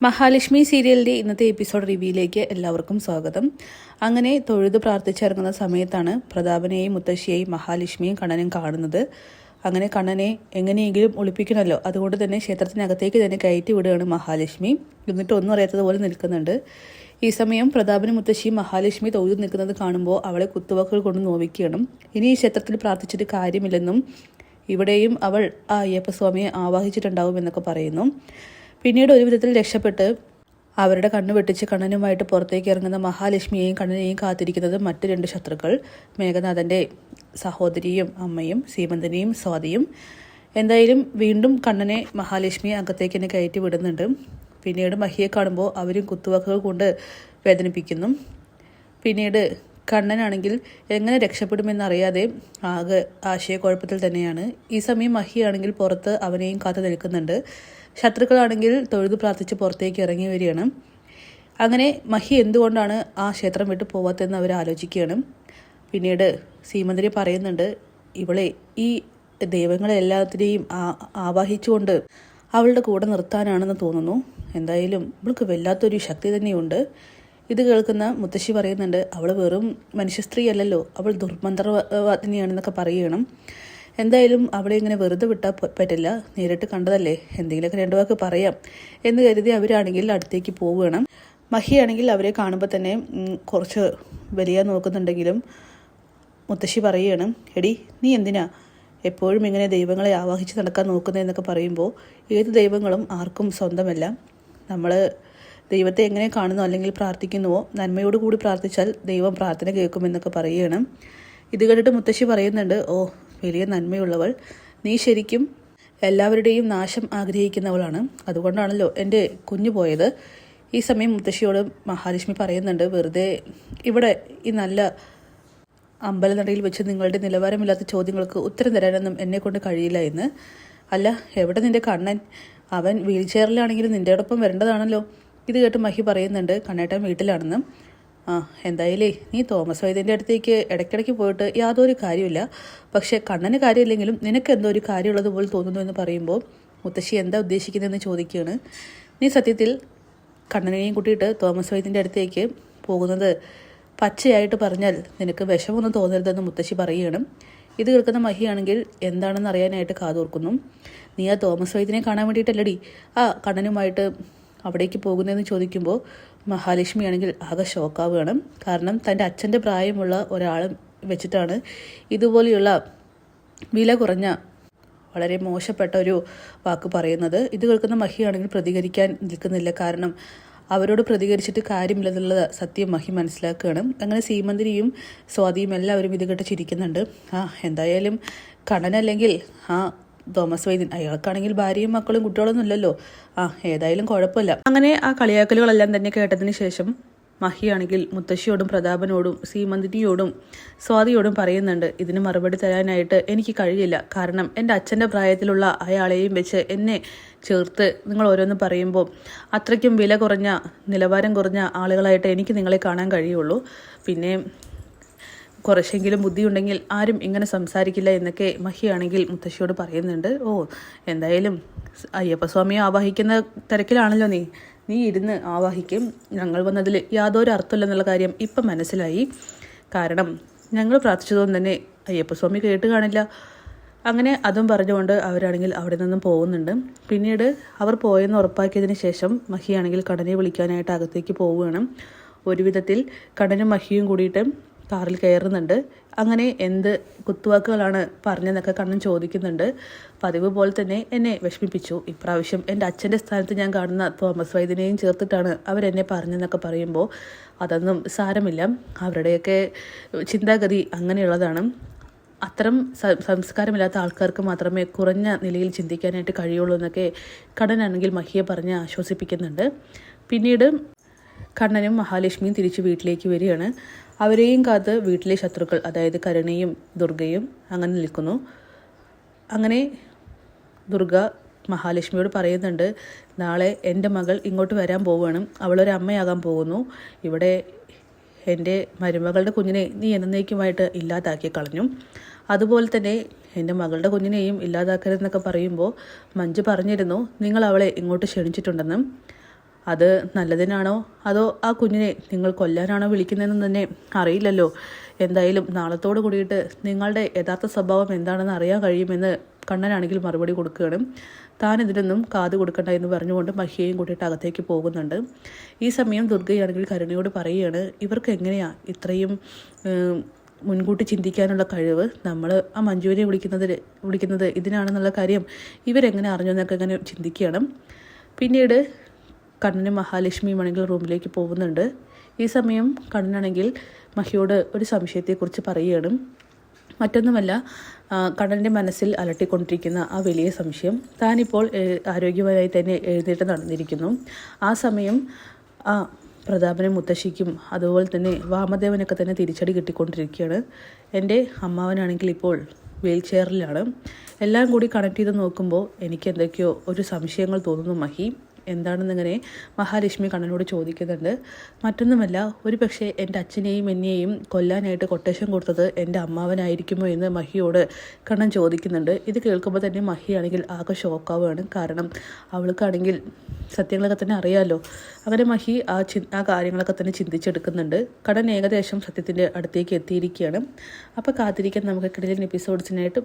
മഹാലക്ഷ്മി സീരിയലിൻ്റെ ഇന്നത്തെ എപ്പിസോഡ് റിവ്യൂയിലേക്ക് എല്ലാവർക്കും സ്വാഗതം. അങ്ങനെ തൊഴുത് പ്രാർത്ഥിച്ചിറങ്ങുന്ന സമയത്താണ് പ്രതാപനെയും മുത്തശ്ശിയെയും മഹാലക്ഷ്മിയും കണ്ണനും കാണുന്നത്. അങ്ങനെ കണ്ണനെ എങ്ങനെയെങ്കിലും ഒളിപ്പിക്കണമല്ലോ, അതുകൊണ്ട് തന്നെ ക്ഷേത്രത്തിനകത്തേക്ക് തന്നെ കയറ്റി വിടുകയാണ് മഹാലക്ഷ്മി. എന്നിട്ട് ഒന്നും അറിയാത്തതുപോലെ നിൽക്കുന്നുണ്ട്. ഈ സമയം പ്രതാപനും മുത്തശ്ശിയും മഹാലക്ഷ്മി തൊഴുത് നിൽക്കുന്നത് കാണുമ്പോൾ അവളെ കുത്തുവാക്കുകൾ കൊണ്ട് നോവിക്കുകയാണ്. ഇനി ഈ ക്ഷേത്രത്തിൽ പ്രാർത്ഥിച്ചിട്ട് കാര്യമില്ലെന്നും ഇവിടെയും അവൾ ആ അയ്യപ്പസ്വാമിയെ ആവാഹിച്ചിട്ടുണ്ടാവും എന്നൊക്കെ പറയുന്നു. പിന്നീട് ഒരു വിധത്തിൽ രക്ഷപ്പെട്ട് അവരുടെ കണ്ണു വെട്ടിച്ച് കണ്ണനുമായിട്ട് പുറത്തേക്ക് ഇറങ്ങുന്ന മഹാലക്ഷ്മിയെയും കണ്ണനെയും കാത്തിരിക്കുന്നത് മറ്റ് രണ്ട് ശത്രുക്കൾ, മേഘനാഥൻ്റെ സഹോദരിയും അമ്മയും സീമന്തനെയും സ്വാതിയും. എന്തായാലും വീണ്ടും കണ്ണനെ മഹാലക്ഷ്മിയെ അകത്തേക്ക് തന്നെ കയറ്റി വിടുന്നുണ്ട്. പിന്നീട് മഹിയെ കാണുമ്പോൾ അവരും കുത്തുവാക്കുകൾ കൊണ്ട് വേദനിപ്പിക്കുന്നു. പിന്നീട് കണ്ണനാണെങ്കിൽ എങ്ങനെ രക്ഷപ്പെടുമെന്നറിയാതെ ആകെ ആശയക്കുഴപ്പത്തിൽ തന്നെയാണ്. ഈ സമയം മഹിയാണെങ്കിൽ പുറത്ത് അവനെയും കാത്തു നിൽക്കുന്നുണ്ട്. ശത്രുക്കളാണെങ്കിൽ തൊഴുതു പ്രാർത്ഥിച്ച് പുറത്തേക്ക് ഇറങ്ങി വരികയാണ്. അങ്ങനെ മഹി എന്തുകൊണ്ടാണ് ആ ക്ഷേത്രം വിട്ട് പോവാത്തതെന്ന് അവർ ആലോചിക്കുകയാണ്. പിന്നീട് സീമന്തരി പറയുന്നുണ്ട്, ഇവളെ ഈ ദൈവങ്ങളെ എല്ലാത്തിനെയും ആവാഹിച്ചുകൊണ്ട് അവളുടെ കൂടെ നിർത്താനാണെന്ന് തോന്നുന്നു. എന്തായാലും ഇവൾക്ക് വല്ലാത്തൊരു ശക്തി തന്നെയുണ്ട്. ഇത് കേൾക്കുന്ന മുത്തശ്ശി പറയുന്നുണ്ട്, അവൾ വെറും മനുഷ്യ സ്ത്രീ അല്ലല്ലോ, അവൾ ദുർമന്ത്രവാദിനിയാണെന്നൊക്കെ പറയണം. എന്തായാലും അവിടെ ഇങ്ങനെ വെറുതെ വിട്ടാൽ പറ്റില്ല, നേരിട്ട് കണ്ടതല്ലേ, എന്തെങ്കിലുമൊക്കെ രണ്ടു വാക്ക് പറയാം എന്ന് കരുതി അവരാണെങ്കിൽ അടുത്തേക്ക് പോവുകയാണ്. മഹിയാണെങ്കിൽ അവരെ കാണുമ്പോൾ തന്നെ കുറച്ച് വലിയ നോക്കുന്നുണ്ടെങ്കിലും മുത്തശ്ശി പറയുകയാണ്, എടി നീ എന്തിനാ എപ്പോഴും ഇങ്ങനെ ദൈവങ്ങളെ ആവാഹിച്ച് നടക്കാൻ നോക്കുന്നതെന്നൊക്കെ പറയുമ്പോൾ ഏത് ദൈവങ്ങളും ആർക്കും സ്വന്തമല്ല. നമ്മൾ ദൈവത്തെ എങ്ങനെ കാണുന്നു അല്ലെങ്കിൽ പ്രാർത്ഥിക്കുന്നുവോ നന്മയോട് കൂടി പ്രാർത്ഥിച്ചാൽ ദൈവം പ്രാർത്ഥന കേൾക്കുമെന്നൊക്കെ പറയുകയാണ്. ഇത് കേട്ടിട്ട് മുത്തശ്ശി പറയുന്നുണ്ട്, ഓ വലിയ നന്മയുള്ളവൾ, നീ ശരിക്കും എല്ലാവരുടെയും നാശം ആഗ്രഹിക്കുന്നവളാണ്, അതുകൊണ്ടാണല്ലോ എൻ്റെ കുഞ്ഞു പോയത്. ഈ സമയം മുത്തശ്ശിയോട് മഹാലക്ഷ്മി പറയുന്നുണ്ട്, വെറുതെ ഇവിടെ ഈ നല്ല അമ്പലനടയിൽ വെച്ച് നിങ്ങളുടെ നിലവാരമില്ലാത്ത ചോദ്യങ്ങൾക്ക് ഉത്തരം തരാനൊന്നും എന്നെക്കൊണ്ട് കഴിയില്ല എന്ന്. അല്ല, എവിടെ നിൻ്റെ കണ്ണൻ? അവൻ വീൽ ചെയറിലാണെങ്കിലും നിൻ്റെയോടൊപ്പം വരേണ്ടതാണല്ലോ. ഇത് കേട്ട് മഹി പറയുന്നുണ്ട്, കണ്ണേട്ടൻ വീട്ടിലാണെന്ന്. എന്തായാലേ നീ തോമസ് വൈദ്യൻ്റെ അടുത്തേക്ക് ഇടയ്ക്കിടയ്ക്ക് പോയിട്ട് യാതൊരു കാര്യമില്ല, പക്ഷേ കണ്ണന് കാര്യമില്ലെങ്കിലും നിനക്ക് എന്തോ ഒരു കാര്യമുള്ളതുപോലെ തോന്നുന്നു എന്ന് പറയുമ്പോൾ മുത്തശ്ശി എന്താ ഉദ്ദേശിക്കുന്നതെന്ന് ചോദിക്കുകയാണ്. നീ സത്യത്തിൽ കണ്ണനെയും കൂട്ടിയിട്ട് തോമസ് വൈദ്യൻ്റെ അടുത്തേക്ക് പോകുന്നത് പച്ചയായിട്ട് പറഞ്ഞാൽ നിനക്ക് വിഷമൊന്നും തോന്നരുതെന്ന് മുത്തശ്ശി പറയുകയാണ്. ഇത് കേൾക്കുന്ന മഹിയാണെങ്കിൽ എന്താണെന്ന് അറിയാനായിട്ട് കാതോർക്കുന്നു. നീ ആ തോമസ് വൈദ്യനെ കാണാൻ വേണ്ടിയിട്ടല്ലടി ആ കണ്ണനുമായിട്ട് അവിടേക്ക് പോകുന്നതെന്ന് ചോദിക്കുമ്പോൾ മഹാലക്ഷ്മി ആണെങ്കിൽ ആകെ ഷോക്കാവുകയാണ്. കാരണം തൻ്റെ അച്ഛൻ്റെ പ്രായമുള്ള ഒരാളെ വെച്ചിട്ടാണ് ഇതുപോലെയുള്ള വില കുറഞ്ഞ വളരെ മോശപ്പെട്ട ഒരു വാക്ക് പറയുന്നത്. ഇത് കേൾക്കുന്ന മഹിയാണെങ്കിൽ പ്രതികരിക്കാൻ നിൽക്കുന്നില്ല. കാരണം അവരോട് പ്രതികരിച്ചിട്ട് കാര്യമില്ലെന്നുള്ള സത്യം മഹി മനസ്സിലാക്കുകയാണ്. അങ്ങനെ സീമന്തിരിയും സ്വാതിയും എല്ലാവരും ഇത് കേട്ട് ചിരിക്കുന്നുണ്ട്. എന്തായാലും കണ്ണനല്ലെങ്കിൽ തോമസ് വൈദ്യൻ, അയാൾക്കാണെങ്കിൽ ഭാര്യയും മക്കളും കുട്ടികളൊന്നും ഇല്ലല്ലോ, ഏതായാലും കുഴപ്പമില്ല. അങ്ങനെ ആ കളിയാക്കലുകളെല്ലാം തന്നെ കേട്ടതിന് ശേഷം മഹിയാണെങ്കിൽ മുത്തശ്ശിയോടും പ്രതാപനോടും സീമന്തിനിയോടും സ്വാതിയോടും പറയുന്നുണ്ട്, ഇതിന് മറുപടി തരാനായിട്ട് എനിക്ക് കഴിയില്ല. കാരണം എൻ്റെ അച്ഛൻ്റെ പ്രായത്തിലുള്ള അയാളെയും വെച്ച് എന്നെ ചേർത്ത് നിങ്ങൾ ഓരോന്ന് പറയുമ്പോൾ അത്രയ്ക്കും വില കുറഞ്ഞ നിലവാരം കുറഞ്ഞ ആളുകളായിട്ട് എനിക്ക് നിങ്ങളെ കാണാൻ കഴിയുള്ളൂ. പിന്നെ കുറച്ചെങ്കിലും ബുദ്ധിയുണ്ടെങ്കിൽ ആരും ഇങ്ങനെ സംസാരിക്കില്ല എന്നൊക്കെ മഹിയാണെങ്കിൽ മുത്തശ്ശിയോട് പറയുന്നുണ്ട്. എന്തായാലും അയ്യപ്പസ്വാമിയെ ആവാഹിക്കുന്ന തിരക്കിലാണല്ലോ നീ ഇരുന്ന് ആവാഹിക്കും. ഞങ്ങൾ വന്നതിൽ യാതൊരു അർത്ഥമില്ലെന്നുള്ള കാര്യം ഇപ്പം മനസ്സിലായി. കാരണം ഞങ്ങൾ പ്രാർത്ഥിച്ചതുകൊണ്ട് തന്നെ അയ്യപ്പസ്വാമി കേട്ട് കാണില്ല. അങ്ങനെ അതും പറഞ്ഞുകൊണ്ട് അവരാണെങ്കിൽ അവിടെ നിന്നും പോകുന്നുണ്ട്. പിന്നീട് അവർ പോയെന്ന് ഉറപ്പാക്കിയതിന് ശേഷം മഹിയാണെങ്കിൽ കണ്ണനെ വിളിക്കാനായിട്ട് അകത്തേക്ക് പോവുകയാണ്. ഒരു വിധത്തിൽ കണ്ണനും മഹിയും കൂടിയിട്ട് കാറിൽ കയറുന്നുണ്ട്. അങ്ങനെ എന്ത് കുത്തുവാക്കുകളാണ് പറഞ്ഞതെന്നൊക്കെ കണ്ണൻ ചോദിക്കുന്നുണ്ട്. പതിവ് പോലെ തന്നെ എന്നെ വിഷമിപ്പിച്ചു. ഇപ്രാവശ്യം എൻ്റെ അച്ഛൻ്റെ സ്ഥാനത്ത് ഞാൻ കാണുന്ന തോമസ് വൈദ്യനെയും ചേർത്തിട്ടാണ് അവരെന്നെ പറഞ്ഞതെന്നൊക്കെ പറയുമ്പോൾ അതൊന്നും സാരമില്ല, അവരുടെയൊക്കെ ചിന്താഗതി അങ്ങനെയുള്ളതാണ്. അത്തരം സംസ്കാരമില്ലാത്ത ആൾക്കാർക്ക് മാത്രമേ കുറഞ്ഞ നിലയിൽ ചിന്തിക്കാനായിട്ട് കഴിയുള്ളൂ എന്നൊക്കെ കണ്ണനാണെങ്കിൽ മഹിയെ പറഞ്ഞ് ആശ്വസിപ്പിക്കുന്നുണ്ട്. പിന്നീട് കണ്ണനും മഹാലക്ഷ്മിയും തിരിച്ച് വീട്ടിലേക്ക് വരികയാണ്. അവരെയും കാത്ത് വീട്ടിലെ ശത്രുക്കൾ, അതായത് കരുണയും ദുർഗയും അങ്ങനെ നിൽക്കുന്നു. അങ്ങനെ ദുർഗ മഹാലക്ഷ്മിയോട് പറയുന്നുണ്ട്, നാളെ എൻ്റെ മകൾ ഇങ്ങോട്ട് വരാൻ പോവുകയാണ്, അവളൊരു അമ്മയാകാൻ പോകുന്നു. ഇവിടെ എൻ്റെ മരുമകളുടെ കുഞ്ഞിനെ നീ എന്നേക്കുമായിട്ട് ഇല്ലാതാക്കി കളഞ്ഞു, അതുപോലെ തന്നെ എൻ്റെ മകളുടെ കുഞ്ഞിനെയും ഇല്ലാതാക്കരുതെന്നൊക്കെ പറയുമ്പോൾ മഞ്ജു പറഞ്ഞിരുന്നു നിങ്ങൾ അവളെ ഇങ്ങോട്ട് ക്ഷണിച്ചിട്ടുണ്ടെന്നും. അത് നല്ലതിനാണോ അതോ ആ കുഞ്ഞിനെ നിങ്ങൾ കൊല്ലാനാണോ വിളിക്കുന്നതെന്ന് തന്നെ അറിയില്ലല്ലോ. എന്തായാലും നാളത്തോട് കൂടിയിട്ട് നിങ്ങളുടെ യഥാർത്ഥ സ്വഭാവം എന്താണെന്ന് അറിയാൻ കഴിയുമെന്ന് കണ്ണനാണെങ്കിൽ മറുപടി കൊടുക്കുകയാണ്. താൻ ഇതിനൊന്നും കാത് കൊടുക്കണ്ട എന്ന് പറഞ്ഞുകൊണ്ട് മഹിയെയും കൂട്ടിയിട്ട് അകത്തേക്ക് പോകുന്നുണ്ട്. ഈ സമയം ദുർഗയാണെങ്കിൽ കരുണയോട് പറയുകയാണ്, ഇവർക്ക് എങ്ങനെയാണ് ഇത്രയും മുൻകൂട്ടി ചിന്തിക്കാനുള്ള കഴിവ്? നമ്മൾ ആ മഞ്ജുവിനെ വിളിക്കുന്നത് ഇതിനാണെന്നുള്ള കാര്യം ഇവരെങ്ങനെ അറിഞ്ഞു എന്നൊക്കെ ഇങ്ങനെ ചിന്തിക്കണം. പിന്നീട് കണ്ണനും മഹാലക്ഷ്മിയും ആണെങ്കിൽ റൂമിലേക്ക് പോകുന്നുണ്ട്. ഈ സമയം കണ്ണനാണെങ്കിൽ മഹിയോട് ഒരു സംശയത്തെക്കുറിച്ച് പറയുകയാണ്. മറ്റൊന്നുമല്ല, കണ്ണൻ്റെ മനസ്സിൽ അലട്ടിക്കൊണ്ടിരിക്കുന്ന ആ വലിയ സംശയം. താനിപ്പോൾ ആരോഗ്യപരമായി തന്നെ എഴുന്നേറ്റ് നടന്നിരിക്കുന്നു. ആ സമയം ആ പ്രതാപനും മുത്തശ്ശിക്കും അതുപോലെ തന്നെ വാമദേവനൊക്കെ തന്നെ തിരിച്ചടി കിട്ടിക്കൊണ്ടിരിക്കുകയാണ്. എൻ്റെ അമ്മാവനാണെങ്കിൽ ഇപ്പോൾ വീൽ ചെയറിലാണ്. എല്ലാം കൂടി കണക്ട് ചെയ്ത് നോക്കുമ്പോൾ എനിക്ക് എന്തൊക്കെയോ ഒരു സംശയങ്ങൾ തോന്നുന്നു മഹി. എന്താണെന്നിങ്ങനെ മഹാലക്ഷ്മി കണ്ണനോട് ചോദിക്കുന്നുണ്ട്. മറ്റൊന്നുമല്ല, ഒരു പക്ഷേ എൻ്റെ അച്ഛനെയും എന്നെയും കൊല്ലാനായിട്ട് കൊട്ടേഷൻ കൊടുത്തത് എൻ്റെ അമ്മാവനായിരിക്കുമോ എന്ന് മഹിയോട് കണ്ണൻ ചോദിക്കുന്നുണ്ട്. ഇത് കേൾക്കുമ്പോൾ തന്നെ മഹിയാണെങ്കിൽ ആകെ ഷോക്കാവുകയാണ്. കാരണം അവൾക്കാണെങ്കിൽ സത്യങ്ങളൊക്കെ തന്നെ അറിയാമല്ലോ. അങ്ങനെ മഹി ആ കാര്യങ്ങളൊക്കെ തന്നെ ചിന്തിച്ചെടുക്കുന്നുണ്ട്. കണ്ണൻ ഏകദേശം സത്യത്തിൻ്റെ അടുത്തേക്ക് എത്തിയിരിക്കുകയാണ്. അപ്പോൾ കാത്തിരിക്കാൻ നമുക്ക് കിടിലൻ എപ്പിസോഡ്സിനായിട്ട്